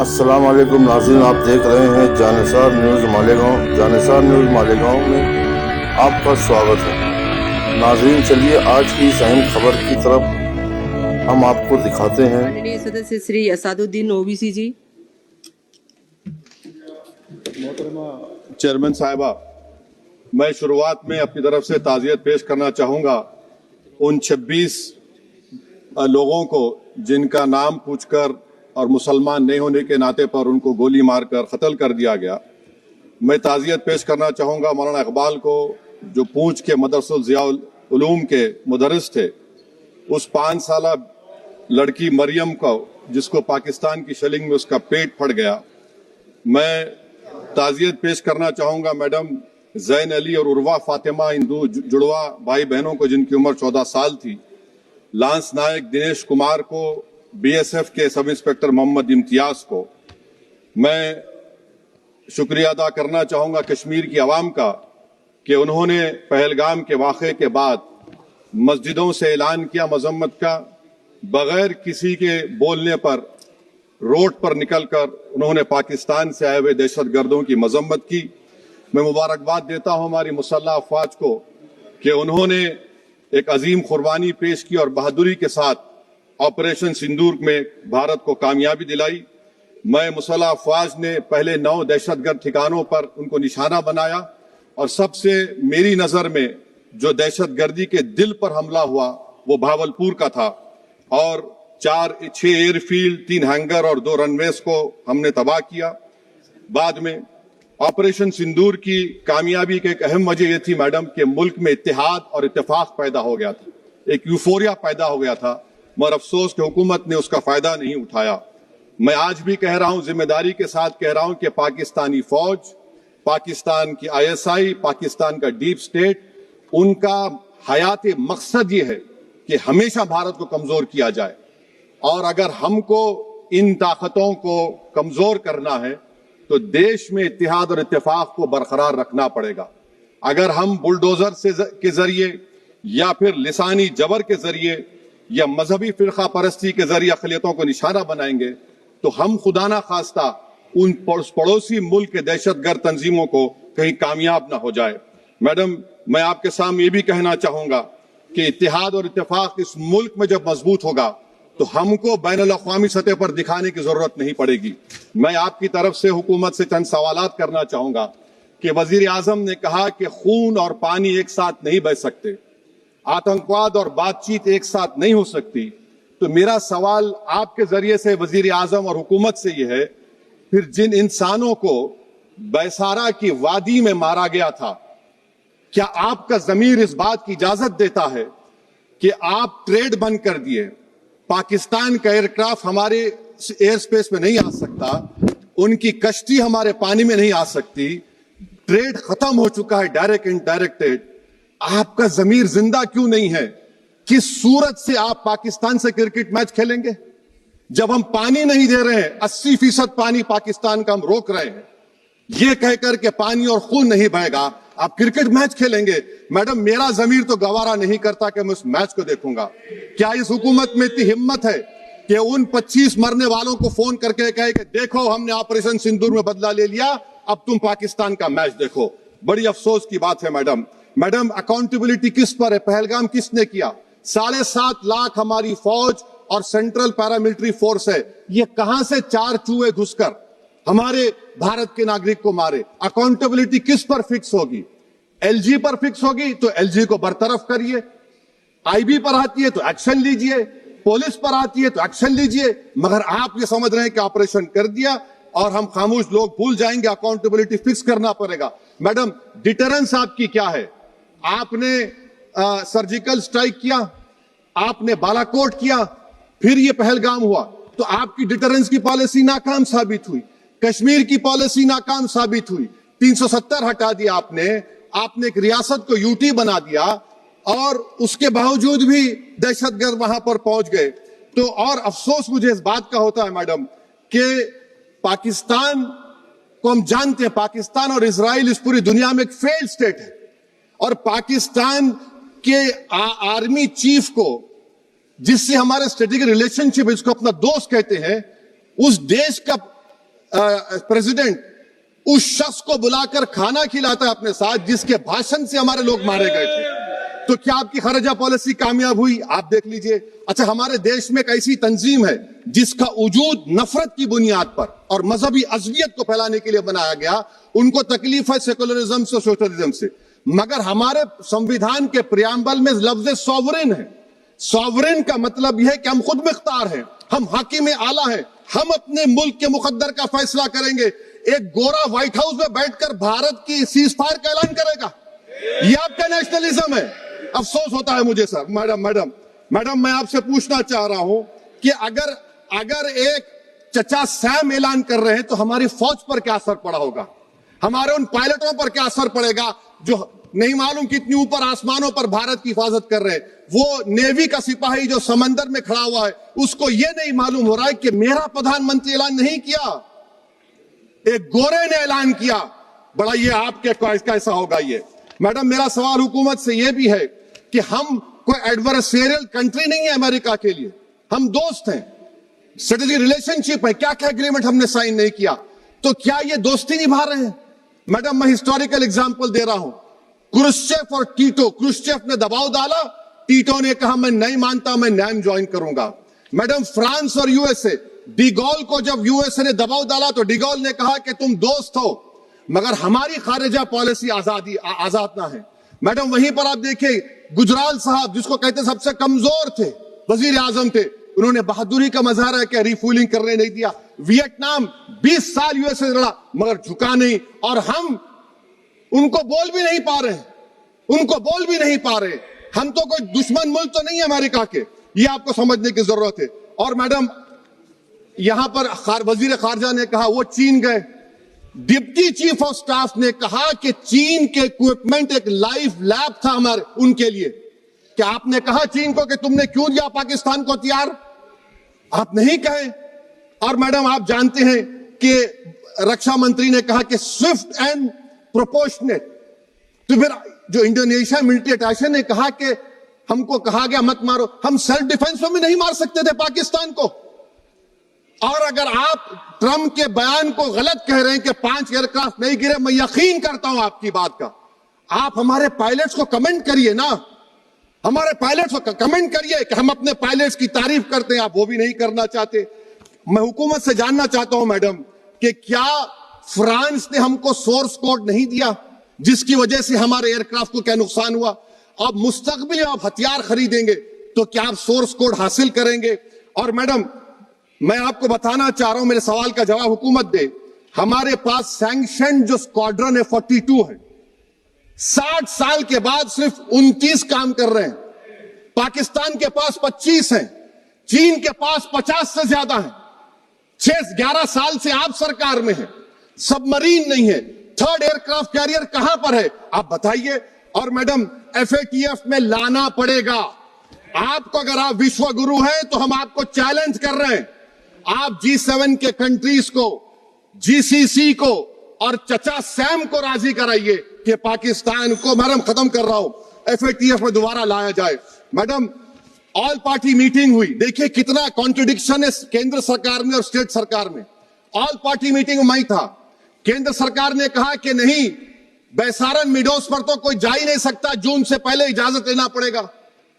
अस्सलाम वालेकुम नाज़रीन, आप देख रहे हैं जानिसार न्यूज़ मालेगांव। जानिसार न्यूज़ मालेगांव में आपका स्वागत है। नाज़रीन, चलिए आज की इस अहम खबर की तरफ हम आपको दिखाते हैं। माननीय सदस्य श्री असादुद्दीन ओवैसी जी। मोहतरमा चेयरमैन साहिबा, मैं शुरुआत में अपनी तरफ से ताज़ियत पेश करना चाहूँगा उन 26 लोगों को जिनका नाम पूछकर और मुसलमान नहीं होने के नाते पर उनको गोली मारकर कत्ल कर दिया गया। मैं ताज़ियत पेश करना चाहूँगा मौलाना इकबाल को, जो पूंछ के मदरसुल ज़ियाउल उलूम के मुदर्रिस थे, उस 5 साला लड़की मरियम को जिसको पाकिस्तान की शेलिंग में उसका पेट फट गया। मैं ताज़ियत पेश करना चाहूँगा मैडम जैन अली और उर्वा फातिमा, हिंदू जुड़वा भाई बहनों को जिनकी उम्र 14 साल थी। लांस नायक दिनेश कुमार को, बीएसएफ के सब इंस्पेक्टर मोहम्मद इम्तियाज को। मैं शुक्रिया अदा करना चाहूँगा कश्मीर की आवाम का कि उन्होंने पहलगाम के वाक़े के बाद मस्जिदों से ऐलान किया मजम्मत का, बगैर किसी के बोलने पर रोड पर निकलकर उन्होंने पाकिस्तान से आए हुए दहशतगर्दों की मजम्मत की। मैं मुबारकबाद देता हूं हमारी मुसल्लह अफवाज को कि उन्होंने एक अजीम कुर्बानी पेश की और बहादुरी के साथ ऑपरेशन सिंदूर में भारत को कामयाबी दिलाई। मैं मुसल्लह अफवाज ने पहले 9 दहशतगर्द ठिकानों पर उनको निशाना बनाया और सबसे मेरी नजर में जो दहशतगर्दी के दिल पर हमला हुआ वो भावलपुर का था और 6 एयरफील्ड, 3 हैंगर और 2 रनवेज को हमने तबाह किया। बाद में ऑपरेशन सिंदूर की कामयाबी की एक अहम वजह यह थी मैडम कि मुल्क में इत्तेहाद और इत्तेफाक पैदा हो गया था, एक यूफोरिया पैदा हो गया था, मगर अफसोस कि हुकूमत ने उसका फायदा नहीं उठाया। मैं आज भी कह रहा हूं, जिम्मेदारी के साथ कह रहा हूं कि पाकिस्तानी फौज, पाकिस्तान की आईएसआई, पाकिस्तान का डीप स्टेट, उनका हयात मकसद ये है कि हमेशा भारत को कमजोर किया जाए और अगर हमको इन ताकतों को कमजोर करना है तो देश में इत्तेहाद और इत्तेफाक को बरकरार रखना पड़ेगा। अगर हम बुलडोजर के जरिए या फिर लिसानी जबर के जरिए या मजहबी फिरका परस्ती के जरिए अक़लियतों को निशाना बनाएंगे तो हम खुदा ना खास्ता उन पड़ोसी मुल्क के दहशतगर्द तंजीमों को कहीं कामयाब ना हो जाए। मैडम, मैं आपके सामने ये भी कहना चाहूंगा कि इत्तेहाद और इत्तेफाक इस मुल्क में जब मजबूत होगा तो हमको बैनुल-अक़वामी सतह पर दिखाने की जरूरत नहीं पड़ेगी। मैं आपकी तरफ से हुकूमत से चंद सवालात करना चाहूंगा कि वजीर आजम ने कहा कि खून और पानी एक साथ नहीं बह सकते, आतंकवाद और बातचीत एक साथ नहीं हो सकती। तो मेरा सवाल आपके जरिए से वजीर आजम और हुकूमत से यह है, फिर जिन इंसानों को बैसारा की वादी में मारा गया था, क्या आपका जमीर इस बात की इजाजत देता है कि आप ट्रेड बंद कर दिए, पाकिस्तान का एयरक्राफ्ट हमारे एयर स्पेस में नहीं आ सकता, उनकी कश्ती हमारे पानी में नहीं आ सकती, ट्रेड खत्म हो चुका है डायरेक्ट इनडायरेक्टेड, आपका जमीर जिंदा क्यों नहीं है? किस सूरत से आप पाकिस्तान से क्रिकेट मैच खेलेंगे जब हम पानी नहीं दे रहे हैं? 80% पानी पाकिस्तान का हम रोक रहे हैं, यह कहकर के पानी और खून नहीं बहेगा, आप क्रिकेट मैच खेलेंगे? मैडम, मेरा जमीर तो गवारा नहीं करता कि मैं उस मैच को देखूंगा। क्या इस हुकूमत में इतनी हिम्मत है कि उन 25 मरने वालों को फोन करके कहे कि देखो हमने ऑपरेशन सिंदूर में बदला ले लिया, अब तुम पाकिस्तान का मैच देखो? बड़ी अफसोस की बात है मैडम, अकाउंटेबिलिटी किस पर है? पहलगाम किसने किया? 7.5 लाख हमारी फौज और सेंट्रल पैरामिलिट्री फोर्स है, ये कहां से 4 चूहे घुसकर हमारे भारत के नागरिक को मारे? अकाउंटेबिलिटी किस पर फिक्स होगी? एलजी पर फिक्स होगी तो एलजी को बरतरफ करिए, आईबी पर आती है तो एक्शन लीजिए, पुलिस पर आती है तो एक्शन लीजिए, मगर आप ये समझ रहे हैं कि ऑपरेशन कर दिया और हम खामोश लोग भूल जाएंगे, अकाउंटेबिलिटी फिक्स करना पड़ेगा। मैडम, डिटरेंस आपकी क्या है? आपने सर्जिकल स्ट्राइक किया, आपने बालाकोट किया, फिर ये पहलगाम हुआ, तो आपकी डिटरेंस की पॉलिसी नाकाम साबित हुई, कश्मीर की पॉलिसी नाकाम साबित हुई, 370 हटा दिया आपने एक रियासत को यूटी बना दिया और उसके बावजूद भी दहशतगर्द वहां पर पहुंच गए। तो और अफसोस मुझे इस बात का होता है मैडम कि पाकिस्तान को हम जानते हैं, पाकिस्तान और इजराइल इस पूरी दुनिया में एक फेल्ड स्टेट है और पाकिस्तान के आर्मी चीफ को, जिससे हमारे स्ट्रेटेजिक रिलेशनशिप, इसको अपना दोस्त कहते हैं, उस देश का प्रेसिडेंट उस शख्स को बुलाकर खाना खिलाता है अपने साथ जिसके भाषण से हमारे लोग मारे गए थे। तो क्या आपकी खारजा पॉलिसी कामयाब हुई? आप देख लीजिए। अच्छा, हमारे देश में एक ऐसी तंजीम है जिसका वजूद नफरत की बुनियाद पर और मजहबी अज़वियत को फैलाने के लिए बनाया गया। उनको तकलीफ है सेकुलरिज्म से, सोशलिज्म से, मगर हमारे संविधान के प्रियम्बल में लफ्ज सॉवरेन है। सॉवरेन का मतलब यह है कि हम खुद मुख्तार हैं, हम हाकिम आला हैं, हम अपने मुल्क के मुकद्दर का फैसला करेंगे। एक गोरा व्हाइट हाउस में बैठकर भारत की सीज फायर का ऐलान करेगा? यह आपका नेशनलिज्म है। अफसोस होता है मुझे सर। मैडम मैं आपसे पूछना चाह रहा हूं कि अगर एक चचा सैम ऐलान कर रहे हैं तो हमारी फौज पर क्या असर पड़ा होगा? हमारे उन पायलटों पर क्या असर पड़ेगा जो नहीं मालूम कितनी ऊपर आसमानों पर भारत की हिफाजत कर रहे हैं? वो नेवी का सिपाही जो समंदर में खड़ा हुआ है, उसको यह नहीं मालूम हो रहा है कि मेरा प्रधानमंत्री ऐलान नहीं किया, एक गोरे ने ऐलान किया। बड़ा ये आपके कैसा होगा ये? मैडम मेरा सवाल हुकूमत से यह भी है कि हम कोई एडवर्सेरियल कंट्री नहीं है अमेरिका के लिए, हम दोस्त हैं, स्ट्रेटेजिक रिलेशनशिप है। क्या क्या एग्रीमेंट हमने साइन नहीं किया, तो क्या ये दोस्ती निभा रहे हैं? मैडम मैं हिस्टोरिकल एग्जांपल दे रहा हूं। क्रुश्चेव और टीटो, क्रुश्चेव ने दबाव डाला, टीटो ने कहा मैं नहीं मानता, मैं नैम ज्वाइन करूंगा। मैडम फ्रांस और यूएसए, डिगोल को जब यूएसए ने दबाव डाला तो डिगोल ने कहा कि तुम दोस्त हो मगर हमारी खारिजा पॉलिसी आजाद ना है। मैडम वहीं पर आप देखिए गुजराल साहब, जिसको कहते सबसे कमजोर थे, वजीर आजम थे, उन्होंने बहादुरी का मजारा किया, रिफूलिंग करने नहीं दिया। वियतनाम 20 साल यूएसए से लड़ा मगर झुका नहीं, और हम उनको बोल भी नहीं पा रहे, उनको बोल भी नहीं पा रहे। हम तो कोई दुश्मन मुल्क तो नहीं है अमेरिका के, ये आपको समझने की जरूरत है। और मैडम यहां पर वजीर खारजा ने कहा वो चीन गए, डिप्टी चीफ ऑफ स्टाफ ने कहा कि चीन के इक्विपमेंट एक लाइव लैब था हमारे उनके लिए। क्या आपने कहा चीन को कि तुमने क्यों दिया पाकिस्तान को हथियार? आप नहीं कहे। और मैडम आप जानते हैं कि रक्षा मंत्री ने कहा कि स्विफ्ट एंड प्रोपोर्शनेट, तो फिर जो इंडोनेशिया मिलिट्री अटैचे ने कहा कि हमको कहा गया मत मारो, हम सेल्फ डिफेंस में भी नहीं मार सकते थे पाकिस्तान को। और अगर आप ट्रंप के बयान को गलत कह रहे हैं कि 5 एयरक्राफ्ट नहीं गिरे, मैं यकीन करता हूं आपकी बात का। आप हमारे पायलट्स को कमेंट करिए ना, हमारे पायलट्स को कमेंट करिए कि हम अपने पायलट्स की तारीफ करते हैं, आप वो भी नहीं करना चाहते। मैं हुकूमत से जानना चाहता हूं मैडम कि क्या फ्रांस ने हमको सोर्स कोड नहीं दिया जिसकी वजह से हमारे एयरक्राफ्ट को क्या नुकसान हुआ? अब मुस्तकबिल में आप हथियार खरीदेंगे तो क्या आप सोर्स कोड हासिल करेंगे? और मैडम मैं आपको बताना चाह रहा हूं, मेरे सवाल का जवाब हुकूमत दे। हमारे पास सैंक्शन जो स्क्वाड्रन है 42 है, 60 साल के बाद सिर्फ 29 काम कर रहे हैं। पाकिस्तान के पास 25 हैं, चीन के पास 50 से ज्यादा हैं। 11 साल से आप सरकार में हैं, सबमरीन नहीं है, थर्ड एयरक्राफ्ट कैरियर कहां पर है आप बताइए। और मैडम FATF में लाना पड़ेगा आपको। अगर आप विश्व गुरु हैं तो हम आपको चैलेंज कर रहे हैं, आप G7 के कंट्रीज को, GCC को और चचा सैम को राजी कराइए कि पाकिस्तान को, मैडम खत्म कर रहा हूं, FATF में दोबारा लाया जाए। मैडम ऑल पार्टी मीटिंग हुई, देखिए कितना कॉन्ट्रडिक्शन है केंद्र सरकार में और स्टेट सरकार में। ऑल पार्टी मीटिंग में मैं था, केंद्र सरकार ने कहा कि नहीं, बैसारन मिडोस पर तो कोई जा ही नहीं सकता, जून से पहले इजाजत लेना पड़ेगा।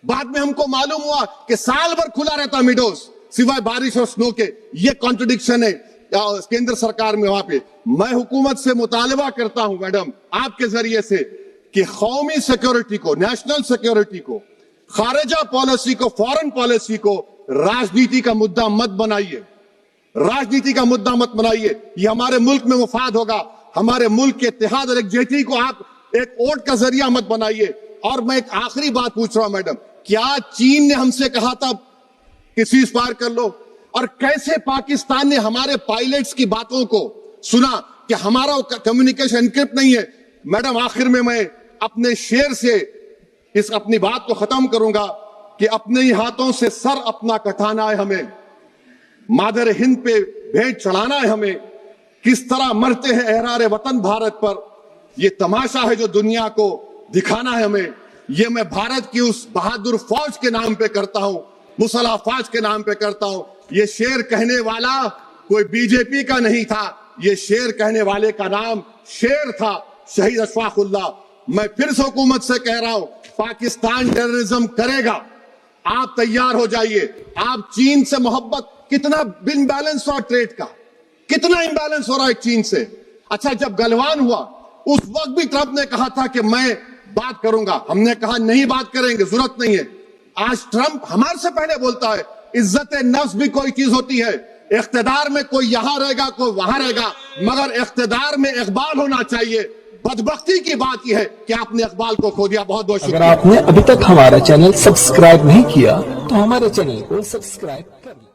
बाद में हमको मालूम हुआ कि साल भर खुला रहता मिडोस सिवाय बारिश और स्नो के। ये कॉन्ट्रडिक्शन है केंद्र सरकार में। वहां पे मैं हुकूमत से मुतालबा करता हूं मैडम आपके जरिए से कि कौमी सिक्योरिटी को, नेशनल सिक्योरिटी को, खारिजा पॉलिसी को, फॉरेन पॉलिसी को राजनीति का मुद्दा मत बनाइए, राजनीति का मुद्दा मत बनाइए। ये हमारे मुल्क में मुफाद होगा, हमारे मुल्क के इत्तेहाद और एकजुटती को आप एक वोट का जरिया मत बनाइए। और मैं एक आखिरी बात पूछ रहा हूं मैडम, क्या चीन ने हमसे कहा था कि सीज फायर कर लो? और कैसे पाकिस्तान ने हमारे पायलट्स की बातों को सुना कि हमारा कम्युनिकेशन एनक्रिप्ट नहीं है? मैडम आखिर में मैं अपने शेर से इस अपनी बात को खत्म करूंगा कि अपने ही हाथों से सर अपना कटाना है हमें, मादर हिंद पे भेंट चढ़ाना है हमें। किस तरह मरते हैं एहरारे वतन भारत पर, ये तमाशा है जो दुनिया को दिखाना है हमें। ये मैं भारत की उस बहादुर फौज के नाम पे करता हूं, मुसल्ह फौज के नाम पे करता हूं। ये शेर कहने वाला कोई बीजेपी का नहीं था, ये शेर कहने वाले का नाम शेर था, शहीद अशफाकुल्लाह। मैं फिर से हुकूमत से कह रहा हूं, पाकिस्तान टेररिज्म करेगा, आप तैयार हो जाइए। आप चीन से मोहब्बत, कितना इम्बैलेंस हुआ ट्रेड का, कितना इम्बैलेंस हो रहा है चीन से। अच्छा, जब गलवान हुआ उस वक्त भी ट्रंप ने कहा था कि मैं बात करूंगा, हमने कहा नहीं बात करेंगे, जरूरत नहीं है। आज ट्रंप हमारे से पहले बोलता है। इज्जत नफ्स भी कोई चीज होती है, इख्तिदार में कोई यहां रहेगा कोई वहां रहेगा, मगर इख्तिदार में इकबाल होना चाहिए। बदबख्ती की बात यह है कि आपने इकबाल को खो दिया। बहुत बहुत अगर शुक्रिया। आपने अभी तक हमारा चैनल सब्सक्राइब नहीं किया तो हमारे चैनल को सब्सक्राइब कर लीजिए।